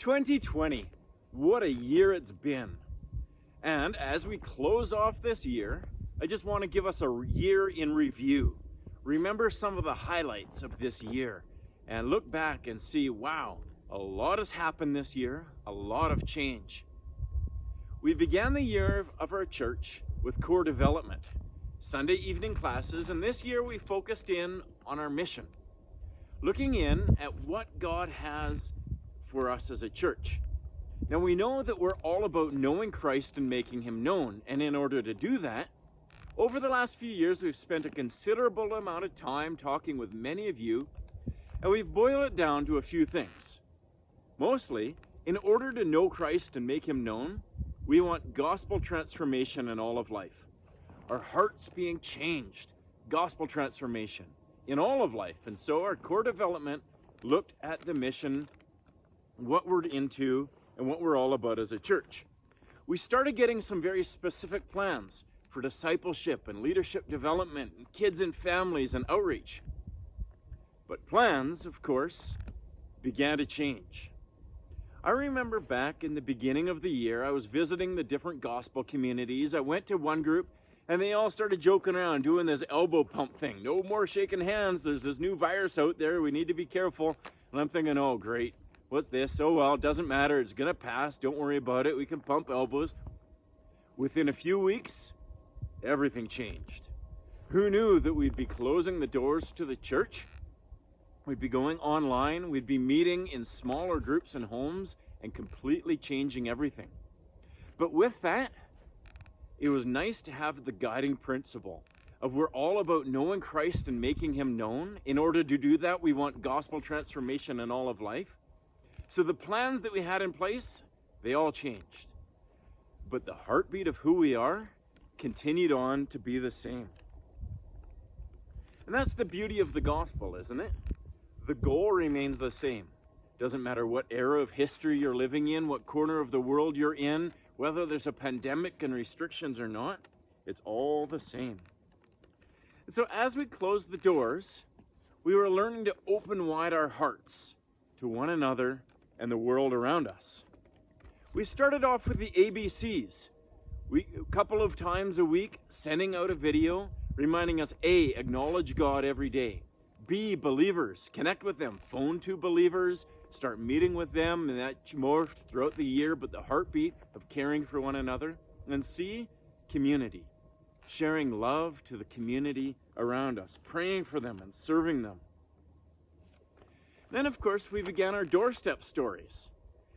2020, what a year it's been. And as we close off this year, I just want to give us a year in review. Remember some of the highlights of this year and look back and see, wow, a lot has happened this year, a lot of change. We began the year of our church with core development, Sunday evening classes, and this year we focused in on our mission, looking in at what God has for us as a church. Now we know that we're all about knowing Christ and making him known, and in order to do that, over the last few years we've spent a considerable amount of time talking with many of you, and we've boiled it down to a few things. Mostly, in order to know Christ and make him known, we want gospel transformation in all of life. Our hearts being changed, gospel transformation in all of life. And so our core development looked at the mission, what we're into, and what we're all about as a church. We started getting some very specific plans for discipleship and leadership development, and kids and families and outreach. But plans, of course, began to change. I remember back in the beginning of the year, I was visiting the different gospel communities. I went to one group and they all started joking around, doing this elbow pump thing. No more shaking hands. There's this new virus out there. We need to be careful. And I'm thinking, oh, great. What's this? Oh, well, it doesn't matter. It's going to pass. Don't worry about it. We can pump elbows. Within a few weeks, everything changed. Who knew that we'd be closing the doors to the church? We'd be going online. We'd be meeting in smaller groups and homes and completely changing everything. But with that, it was nice to have the guiding principle of we're all about knowing Christ and making him known. In order to do that, we want gospel transformation in all of life. So the plans that we had in place, they all changed. But the heartbeat of who we are continued on to be the same. And that's the beauty of the gospel, isn't it? The goal remains the same. Doesn't matter what era of history you're living in, what corner of the world you're in, whether there's a pandemic and restrictions or not, it's all the same. And so as we closed the doors, we were learning to open wide our hearts to one another and the world around us. We started off with the ABCs. A couple of times a week, sending out a video reminding us, A, acknowledge God every day. B, believers, connect with them. Phone to believers, start meeting with them, and that morphed throughout the year, but the heartbeat of caring for one another. And C, community, sharing love to the community around us, praying for them and serving them. Then, of course, we began our doorstep stories.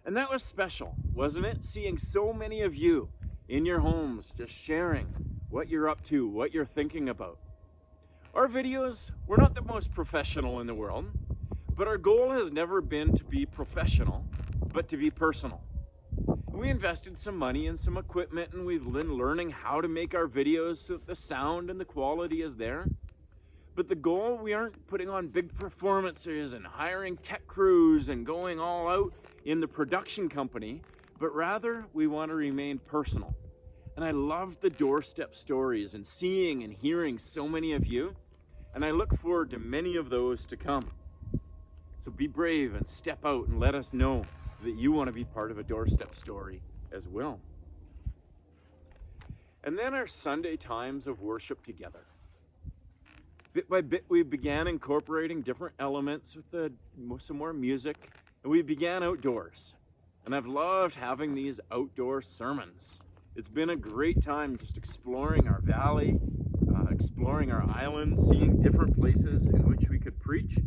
And that was special, wasn't it? Seeing so many of you in your homes, just sharing what you're up to, what you're thinking about. Our videos, we're not the most professional in the world, but our goal has never been to be professional, but to be personal. We invested some money in some equipment, and we've been learning how to make our videos so that the sound and the quality is there. But the goal, we aren't putting on big performances and hiring tech crews and going all out in the production company, but rather we want to remain personal. And I love the doorstep stories and seeing and hearing so many of you. And I look forward to many of those to come. So be brave and step out and let us know that you want to be part of a doorstep story as well. And then our Sunday times of worship together. Bit by bit, we began incorporating different elements with some more music, and we began outdoors. And I've loved having these outdoor sermons. It's been a great time just exploring our valley, exploring our island, seeing different places in which we could preach.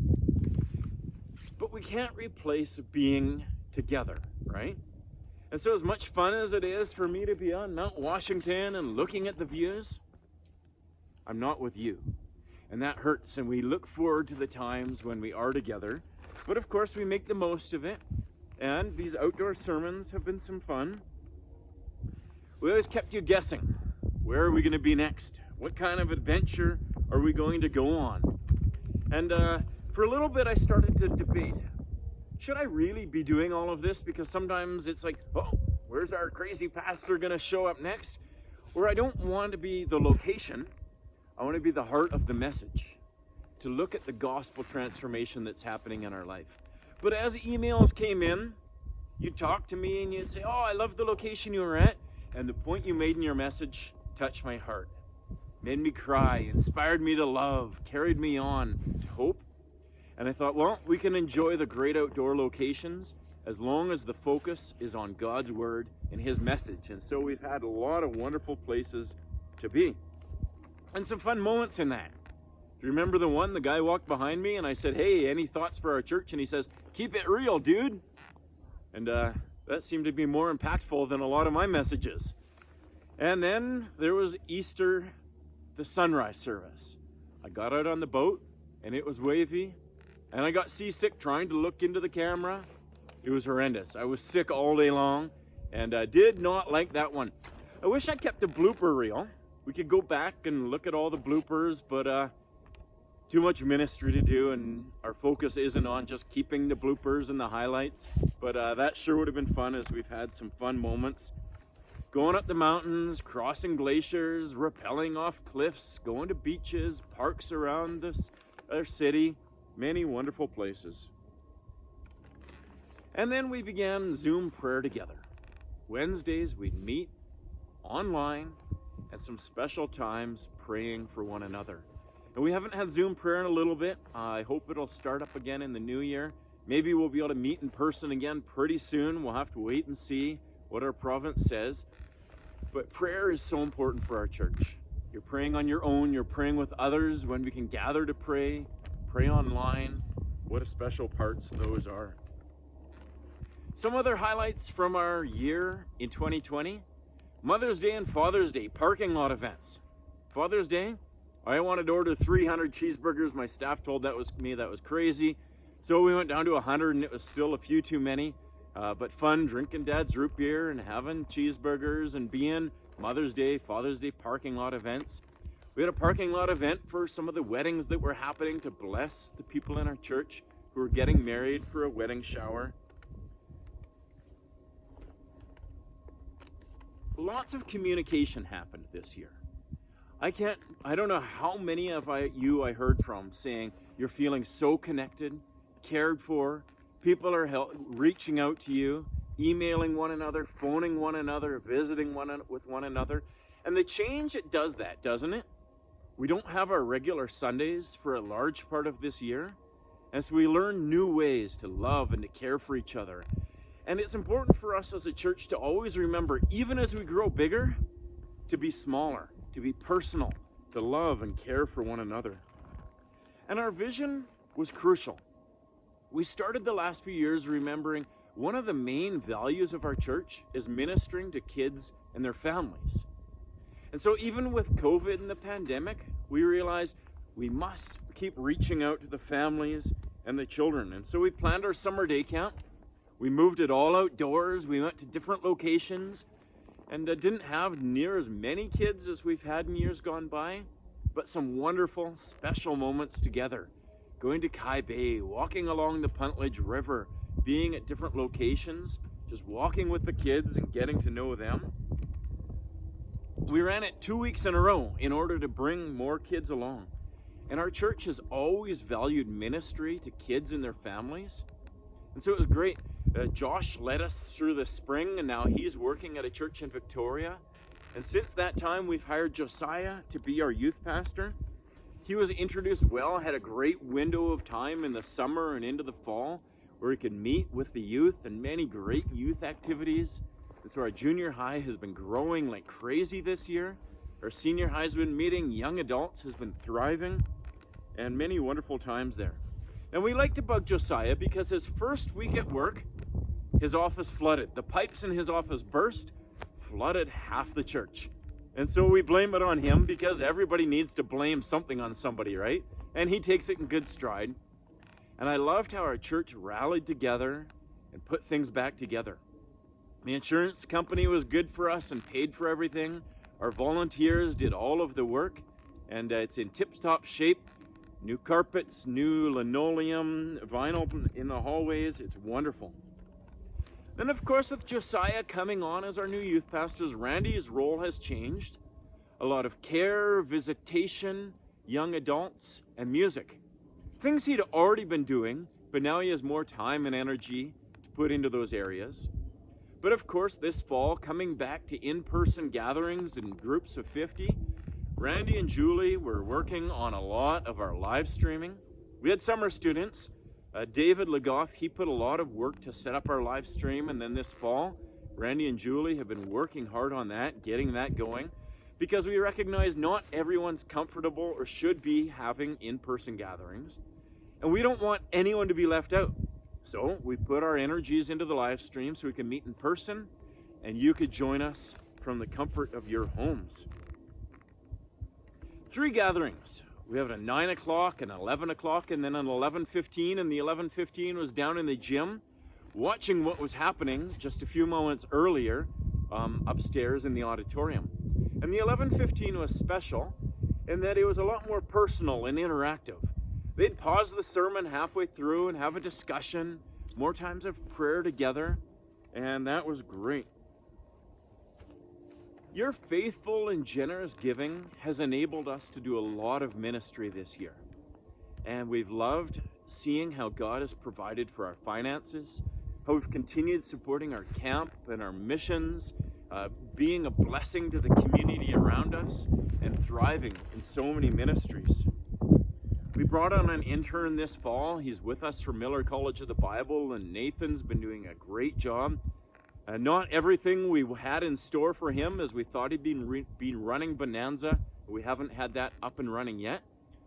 But we can't replace being together, right? And so as much fun as it is for me to be on Mount Washington and looking at the views, I'm not with you. And that hurts, and we look forward to the times when we are together. But of course, we make the most of it. And these outdoor sermons have been some fun. We always kept you guessing. Where are we going to be next? What kind of adventure are we going to go on? And for a little bit, I started to debate. Should I really be doing all of this? Because sometimes it's like, oh, where's our crazy pastor going to show up next? Or I don't want to be the location. I want to be the heart of the message, to look at the gospel transformation that's happening in our life. But as emails came in, you'd talk to me and you'd say, oh, I love the location you were at. And the point you made in your message touched my heart, made me cry, inspired me to love, carried me on to hope. And I thought, well, we can enjoy the great outdoor locations as long as the focus is on God's word and his message. And so we've had a lot of wonderful places to be and some fun moments in that. Do you remember the one, the guy walked behind me and I said, hey, any thoughts for our church? And he says, keep it real, dude. And that seemed to be more impactful than a lot of my messages. And then there was Easter, the sunrise service. I got out on the boat and it was wavy and I got seasick trying to look into the camera. It was horrendous. I was sick all day long and did not like that one. I wish I kept a blooper reel. We could go back and look at all the bloopers, but too much ministry to do and our focus isn't on just keeping the bloopers and the highlights. But that sure would have been fun, as we've had some fun moments. Going up the mountains, crossing glaciers, rappelling off cliffs, going to beaches, parks around our city, many wonderful places. And then we began Zoom prayer together. Wednesdays we'd meet online at some special times praying for one another. And we haven't had Zoom prayer in a little bit. I hope it'll start up again in the new year. Maybe we'll be able to meet in person again pretty soon. We'll have to wait and see what our province says. But prayer is so important for our church. You're praying on your own. You're praying with others when we can gather to pray online. What a special parts those are. Some other highlights from our year in 2020. Mother's Day and Father's Day parking lot events. Father's Day, I wanted to order 300 cheeseburgers. My staff told that was crazy. So we went down to 100 and it was still a few too many. But fun drinking Dad's root beer and having cheeseburgers and being Mother's Day, Father's Day parking lot events. We had a parking lot event for some of the weddings that were happening to bless the people in our church who were getting married for a wedding shower. Lots of communication happened this year. I don't know how many of you I heard from saying you're feeling so connected, cared for. People are reaching out to you, emailing one another, phoning one another, visiting with one another. And the change, it does that, doesn't it? We don't have our regular Sundays for a large part of this year. And so we learn new ways to love and to care for each other. And it's important for us as a church to always remember, even as we grow bigger, to be smaller, to be personal, to love and care for one another. And our vision was crucial. We started the last few years remembering one of the main values of our church is ministering to kids and their families. And so even with COVID and the pandemic, we realized we must keep reaching out to the families and the children. And so we planned our summer day camp. We moved it all outdoors. We went to different locations and didn't have near as many kids as we've had in years gone by, but some wonderful, special moments together. Going to Kai Bay, walking along the Puntledge River, being at different locations, just walking with the kids and getting to know them. We ran it 2 weeks in a row in order to bring more kids along. And our church has always valued ministry to kids and their families. And so it was great. Josh led us through the spring, and now he's working at a church in Victoria. And since that time, we've hired Josiah to be our youth pastor. He was introduced well, had a great window of time in the summer and into the fall where he could meet with the youth and many great youth activities. And so our junior high has been growing like crazy this year. Our senior high has been meeting young adults, has been thriving, and many wonderful times there. And we like to bug Josiah because his first week at work, his office flooded. The pipes in his office burst, flooded half the church. And so we blame it on him because everybody needs to blame something on somebody, right? And he takes it in good stride. And I loved how our church rallied together and put things back together. The insurance company was good for us and paid for everything. Our volunteers did all of the work, and it's in tip-top shape. New carpets, new linoleum, vinyl in the hallways. It's wonderful. Then, of course, with Josiah coming on as our new youth pastors, Randy's role has changed. A lot of care, visitation, young adults, and music. Things he'd already been doing, but now he has more time and energy to put into those areas. But of course, this fall, coming back to in-person gatherings in groups of 50, Randy and Julie were working on a lot of our live streaming. We had summer students. David Legoff, he put a lot of work to set up our live stream, and then this fall, Randy and Julie have been working hard on that, getting that going, because we recognize not everyone's comfortable or should be having in-person gatherings, and we don't want anyone to be left out. So we put our energies into the live stream so we can meet in person, and you could join us from the comfort of your homes. 3 gatherings. We have a 9 o'clock, an 11 o'clock, and then an 11:15, and the 11:15 was down in the gym watching what was happening just a few moments earlier upstairs in the auditorium. And the 11:15 was special in that it was a lot more personal and interactive. They'd pause the sermon halfway through and have a discussion, more times of prayer together, and that was great. Your faithful and generous giving has enabled us to do a lot of ministry this year. And we've loved seeing how God has provided for our finances, how we've continued supporting our camp and our missions, being a blessing to the community around us, and thriving in so many ministries. We brought on an intern this fall. He's with us from Miller College of the Bible, and Nathan's been doing a great job. Not everything we had in store for him, as we thought he'd been running Bonanza. We haven't had that up and running yet,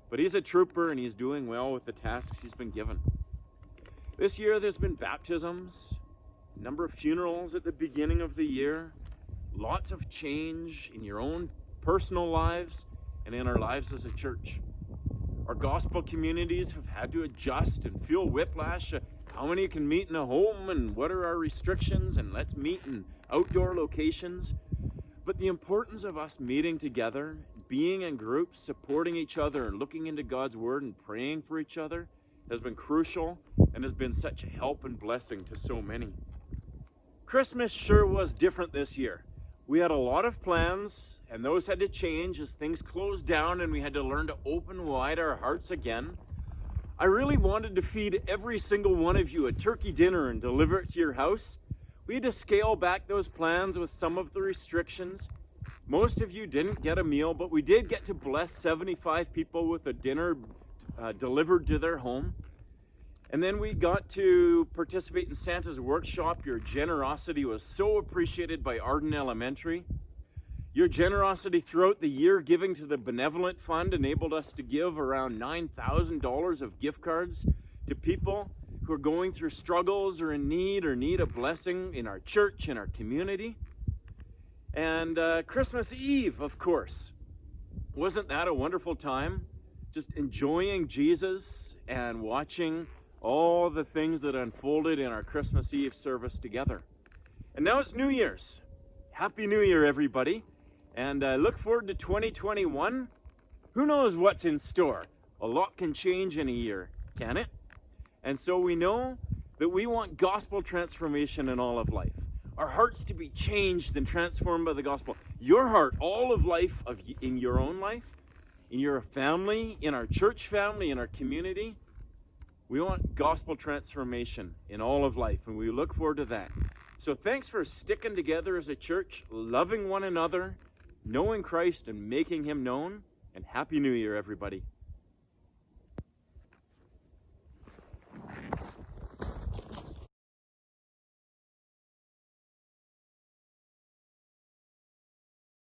but he's a trooper and he's doing well with the tasks he's been given. This year there's been baptisms, a number of funerals at the beginning of the year, lots of change in your own personal lives and in our lives as a church. Our gospel communities have had to adjust and feel whiplash. How many can meet in a home, and what are our restrictions, and let's meet in outdoor locations. But the importance of us meeting together, being in groups, supporting each other, and looking into God's word and praying for each other has been crucial and has been such a help and blessing to so many. Christmas sure was different this year. We had a lot of plans, and those had to change as things closed down and we had to learn to open wide our hearts again. I really wanted to feed every single one of you a turkey dinner and deliver it to your house. We had to scale back those plans with some of the restrictions. Most of you didn't get a meal, but we did get to bless 75 people with a dinner delivered to their home. And then we got to participate in Santa's workshop. Your generosity was so appreciated by Arden Elementary. Your generosity throughout the year giving to the Benevolent Fund enabled us to give around $9,000 of gift cards to people who are going through struggles or need a blessing in our church, in our community. And Christmas Eve, of course. Wasn't that a wonderful time? Just enjoying Jesus and watching all the things that unfolded in our Christmas Eve service together. And now it's New Year's. Happy New Year, everybody. And I look forward to 2021. Who knows what's in store? A lot can change in a year, can it? And so we know that we want gospel transformation in all of life. Our hearts to be changed and transformed by the gospel. Your heart, all of life, in your own life, in your family, in our church family, in our community. We want gospel transformation in all of life, and we look forward to that. So thanks for sticking together as a church, loving one another, knowing Christ and making him known, and Happy New Year, everybody.